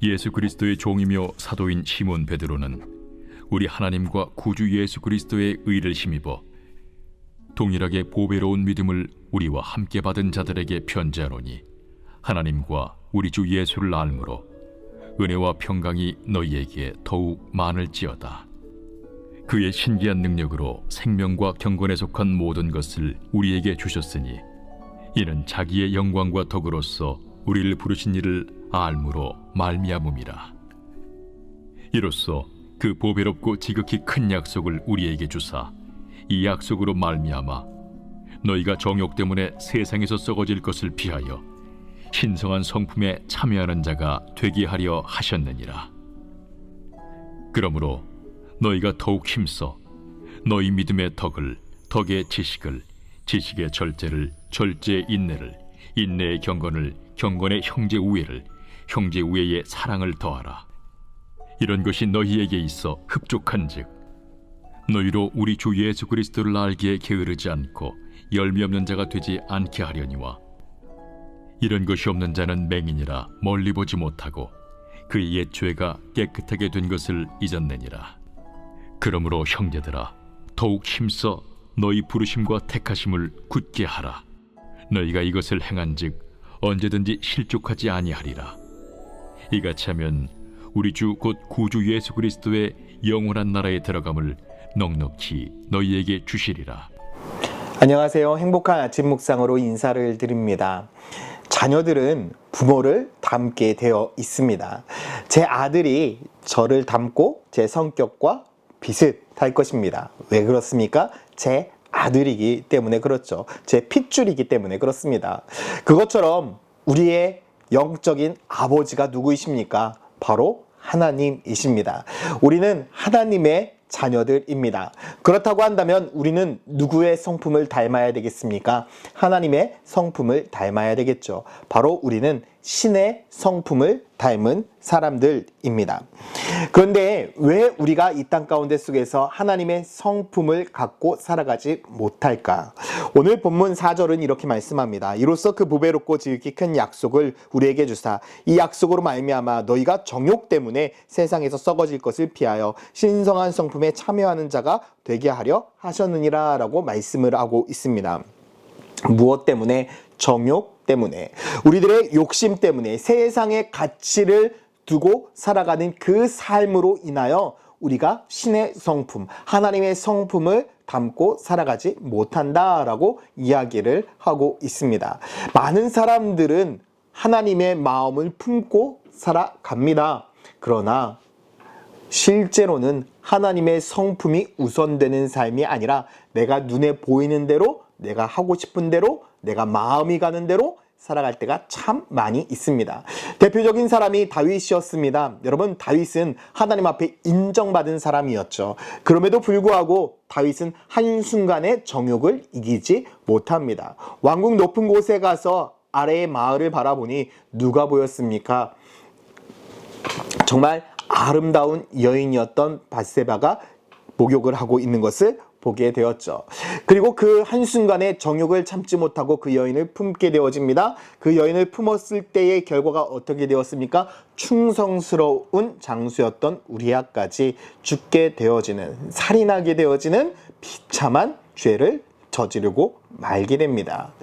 예수 그리스도의 종이며 사도인 시몬 베드로는 우리 하나님과 구주 예수 그리스도의 의를 힘입어 동일하게 보배로운 믿음을 우리와 함께 받은 자들에게 편지하노니, 하나님과 우리 주 예수를 알므로 은혜와 평강이 너희에게 더욱 많을지어다. 그의 신기한 능력으로 생명과 경건에 속한 모든 것을 우리에게 주셨으니, 이는 자기의 영광과 덕으로서 우리를 부르신 이를 알므로 말미암음이라. 이로써 그 보배롭고 지극히 큰 약속을 우리에게 주사, 이 약속으로 말미암아 너희가 정욕 때문에 세상에서 썩어질 것을 피하여 신성한 성품에 참여하는 자가 되게 하려 하셨느니라. 그러므로 너희가 더욱 힘써 너희 믿음의 덕을, 덕의 지식을, 지식의 절제를, 절제의 인내를, 인내의 경건을, 경건의 형제 우애를, 형제 우애의 사랑을 더하라. 이런 것이 너희에게 있어 흡족한즉 너희로 우리 주 예수 그리스도를 알기에 게으르지 않고 열매 없는 자가 되지 않게 하려니와, 이런 것이 없는 자는 맹인이라 멀리 보지 못하고 그의 옛 죄가 깨끗하게 된 것을 잊었느니라. 그러므로 형제들아, 더욱 힘써 너희 부르심과 택하심을 굳게 하라. 너희가 이것을 행한즉 언제든지 실족하지 아니하리라. 이같이 하면 우리 주 곧 구주 예수 그리스도의 영원한 나라에 들어감을 넉넉히 너희에게 주시리라. 안녕하세요. 행복한 아침 묵상으로 인사를 드립니다. 자녀들은 부모를 닮게 되어 있습니다. 제 아들이 저를 닮고 제 성격과 비슷할 것입니다. 왜 그렇습니까? 제 아들이기 때문에 그렇죠. 제 핏줄이기 때문에 그렇습니다. 그것처럼 우리의 영적인 아버지가 누구이십니까? 바로 하나님이십니다. 우리는 하나님의 자녀들입니다. 그렇다고 한다면 우리는 누구의 성품을 닮아야 되겠습니까? 하나님의 성품을 닮아야 되겠죠. 바로 우리는 신의 성품을 닮은 사람들입니다. 그런데 왜 우리가 이 땅 가운데 속에서 하나님의 성품을 갖고 살아가지 못할까? 오늘 본문 4절은 이렇게 말씀합니다. 이로써 그 보배롭고 지극히 큰 약속을 우리에게 주사, 이 약속으로 말미암아 너희가 정욕 때문에 세상에서 썩어질 것을 피하여 신성한 성품에 참여하는 자가 되게 하려 하셨느니라 라고 말씀을 하고 있습니다. 무엇 때문에? 정욕 때문에, 우리들의 욕심 때문에, 세상의 가치를 두고 살아가는 그 삶으로 인하여 우리가 신의 성품, 하나님의 성품을 담고 살아가지 못한다라고 이야기를 하고 있습니다. 많은 사람들은 하나님의 마음을 품고 살아갑니다. 그러나 실제로는 하나님의 성품이 우선되는 삶이 아니라 내가 눈에 보이는 대로, 내가 하고 싶은 대로, 내가 마음이 가는 대로 살아갈 때가 참 많이 있습니다. 대표적인 사람이 다윗이었습니다. 여러분, 다윗은 하나님 앞에 인정받은 사람이었죠. 그럼에도 불구하고 다윗은 한순간에 정욕을 이기지 못합니다. 왕궁 높은 곳에 가서 아래의 마을을 바라보니 누가 보였습니까? 정말 아름다운 여인이었던 밧세바가 목욕을 하고 있는 것을 보게 되었죠. 그리고 그 한순간에 정욕을 참지 못하고 그 여인을 품게 되어집니다. 그 여인을 품었을 때의 결과가 어떻게 되었습니까? 충성스러운 장수였던 우리아까지 죽게 되어지는, 살인하게 되어지는 비참한 죄를 저지르고 말게 됩니다.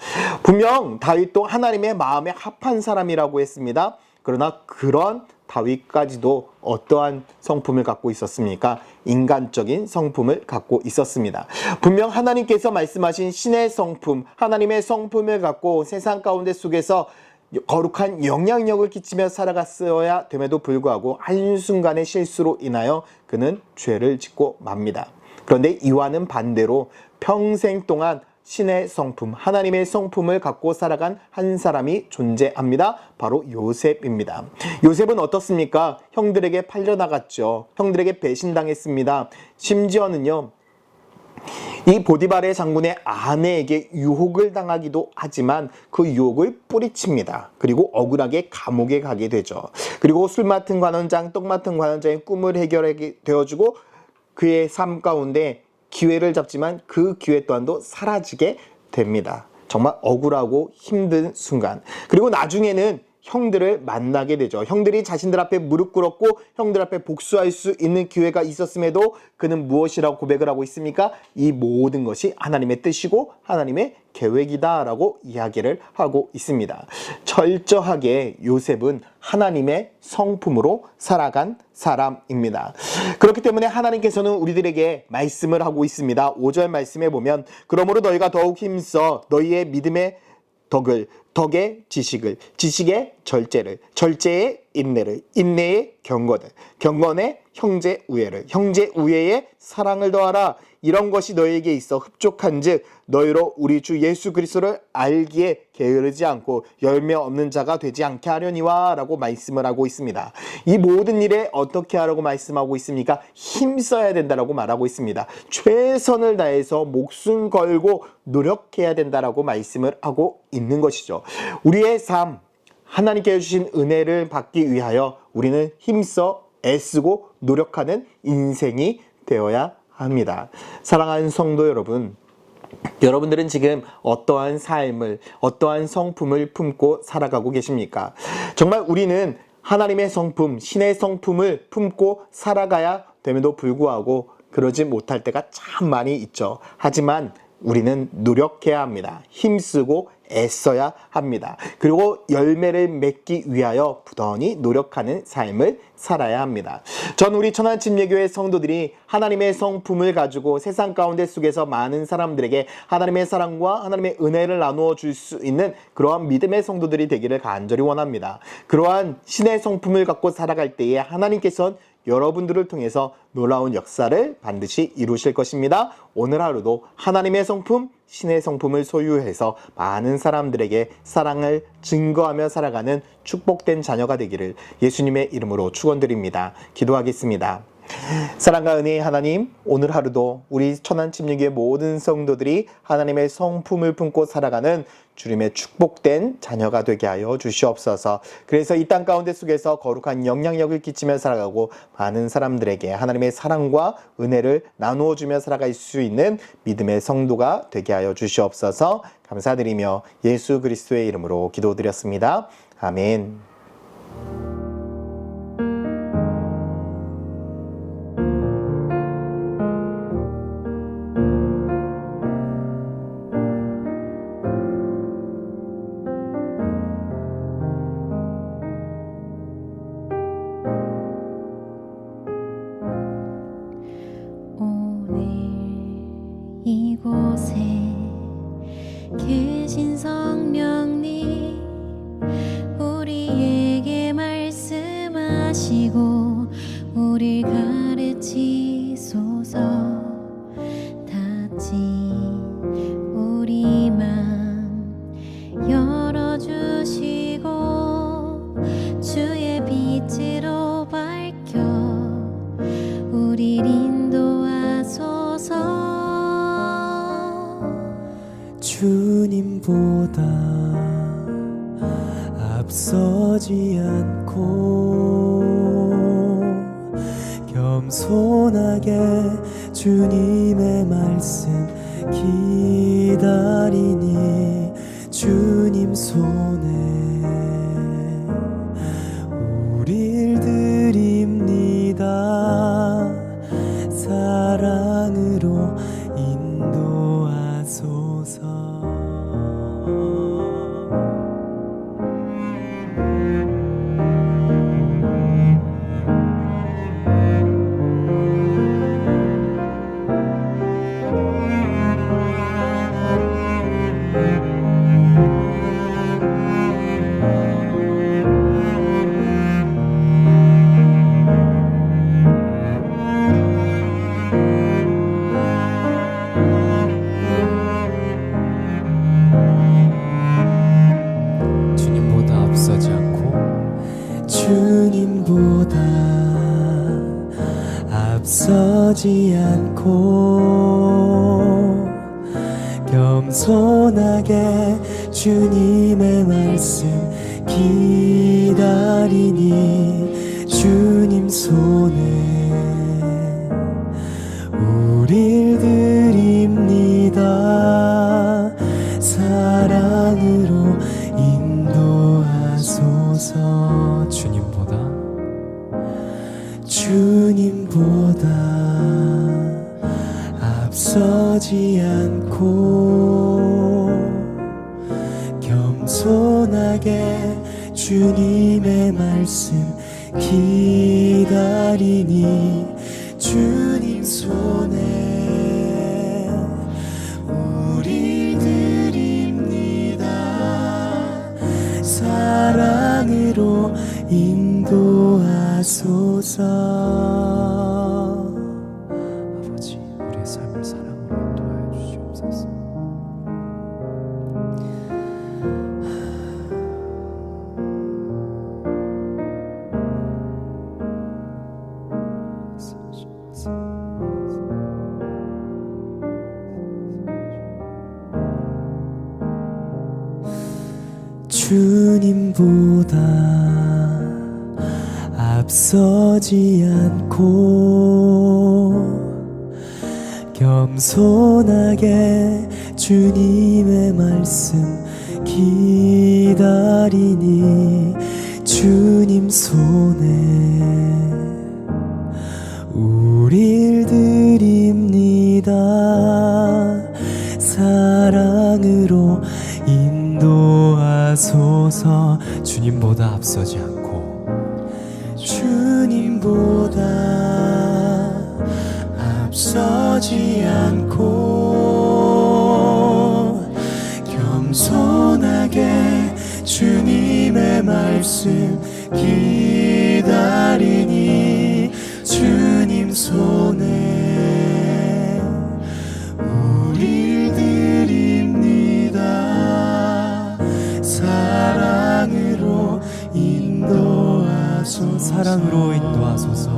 분명 다윗도 하나님의 마음에 합한 사람이라고 했습니다. 그러나 그런 다윗까지도 어떠한 성품을 갖고 있었습니까? 인간적인 성품을 갖고 있었습니다. 분명 하나님께서 말씀하신 신의 성품, 하나님의 성품을 갖고 세상 가운데 속에서 거룩한 영향력을 끼치며 살아갔어야 됨에도 불구하고 한순간의 실수로 인하여 그는 죄를 짓고 맙니다. 그런데 이와는 반대로 평생 동안 신의 성품, 하나님의 성품을 갖고 살아간 한 사람이 존재합니다. 바로 요셉입니다. 요셉은 어떻습니까? 형들에게 팔려나갔죠. 형들에게 배신당했습니다. 심지어는요, 이 보디발의 장군의 아내에게 유혹을 당하기도 하지만 그 유혹을 뿌리칩니다. 그리고 억울하게 감옥에 가게 되죠. 그리고 술 맡은 관원장, 떡 맡은 관원장의 꿈을 해결하게 되어주고 그의 삶 가운데 기회를 잡지만 그 기회 또한도 사라지게 됩니다. 정말 억울하고 힘든 순간. 그리고 나중에는 형들을 만나게 되죠. 형들이 자신들 앞에 무릎 꿇었고 형들 앞에 복수할 수 있는 기회가 있었음에도 그는 무엇이라고 고백을 하고 있습니까? 이 모든 것이 하나님의 뜻이고 하나님의 계획이다라고 이야기를 하고 있습니다. 철저하게 요셉은 하나님의 성품으로 살아간 사람입니다. 그렇기 때문에 하나님께서는 우리들에게 말씀을 하고 있습니다. 5절 말씀에 보면 그러므로 너희가 더욱 힘써 너희의 믿음의 덕의 지식을, 지식의 절제를, 절제의 인내를, 인내의 경건을, 경건의 형제 우애를, 형제 우애의 사랑을 더하라. 이런 것이 너희에게 있어 흡족한즉 너희로 우리 주 예수 그리스도를 알기에 게으르지 않고 열매 없는 자가 되지 않게 하려니와 라고 말씀을 하고 있습니다. 이 모든 일에 어떻게 하라고 말씀하고 있습니까? 힘써야 된다라고 말하고 있습니다. 최선을 다해서 목숨 걸고 노력해야 된다라고 말씀을 하고 있는 것이죠. 우리의 삶, 하나님께 주신 은혜를 받기 위하여 우리는 힘써 애쓰고 노력하는 인생이 되어야 합니다. 사랑하는 성도 여러분, 여러분들은 지금 어떠한 삶을, 어떠한 성품을 품고 살아가고 계십니까? 정말 우리는 하나님의 성품, 신의 성품을 품고 살아가야 됨에도 불구하고 그러지 못할 때가 참 많이 있죠. 하지만 우리는 노력해야 합니다. 힘쓰고 애써야 합니다. 그리고 열매를 맺기 위하여 부단히 노력하는 삶을 살아야 합니다. 전 우리 천안침례교회 성도들이 하나님의 성품을 가지고 세상 가운데 속에서 많은 사람들에게 하나님의 사랑과 하나님의 은혜를 나누어 줄 수 있는 그러한 믿음의 성도들이 되기를 간절히 원합니다. 그러한 신의 성품을 갖고 살아갈 때에 하나님께서는 여러분들을 통해서 놀라운 역사를 반드시 이루실 것입니다. 오늘 하루도 하나님의 성품, 신의 성품을 소유해서 많은 사람들에게 사랑을 증거하며 살아가는 축복된 자녀가 되기를 예수님의 이름으로 축원드립니다. 기도하겠습니다. 사랑과 은혜의 하나님, 오늘 하루도 우리 천안침례교회 모든 성도들이 하나님의 성품을 품고 살아가는 주님의 축복된 자녀가 되게 하여 주시옵소서. 그래서 이 땅 가운데 속에서 거룩한 영향력을 끼치며 살아가고 많은 사람들에게 하나님의 사랑과 은혜를 나누어 주며 살아갈 수 있는 믿음의 성도가 되게 하여 주시옵소서. 감사드리며 예수 그리스도의 이름으로 기도드렸습니다. 아멘. 이곳에 계신 성령님 우리에게 말씀하시고 우리 가르치소서. 닫힌 우리 맘 열어주시고 주의 빛으로 밝혀 우리를 인도하소서. 주님보다 앞서지 않고 겸손하게 주님의 말씀 기다리니 주님 손에 우릴 드립니다. 사랑으로 인도하소서. 주님보다 앞서지 않고 겸손하게 주님의 말씀 기다리니 주님 손에 우릴 드립니다. 사랑으로 인도하소서. 겸손하게 주님의 말씀 기다리니 주님 손에 우리 드립니다. 사랑으로 인도하소서. 아버지, 우리의 삶을 사랑으로 인도하여 주시옵소서. 주님보다 앞서지 않고 겸손하게 주님의 말씀 기다리니 주님 손에 우릴 드립니다. 사랑으로 인도하소서. 주님보다 앞서지 않고 주님보다 앞서지 않고 겸손하게 주님의 말씀 기다리니 주님 손에 우릴 드립니다. 사랑으로 인도하소서. 사랑으로 인도하소서.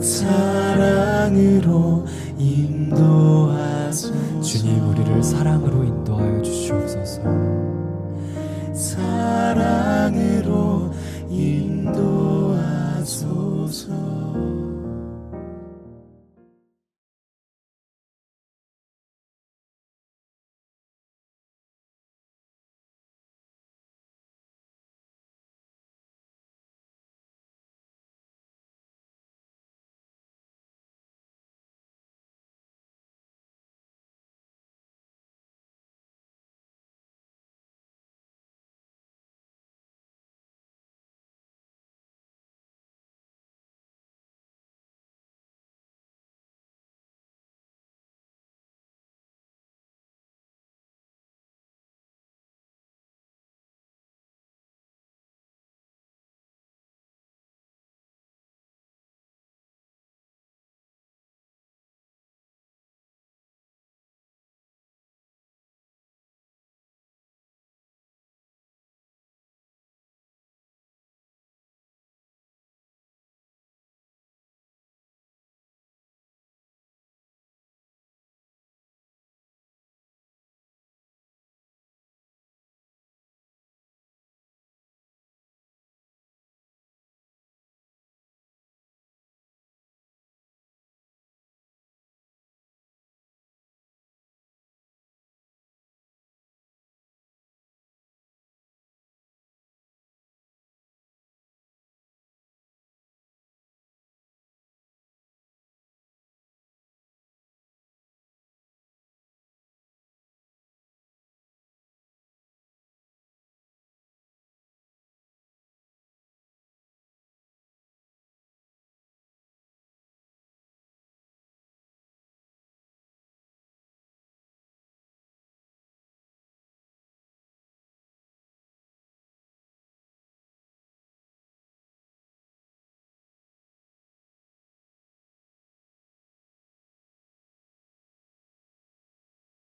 사랑으로 인도하소서. 주님, 우리를 사랑으로 인도하여 주시옵소서.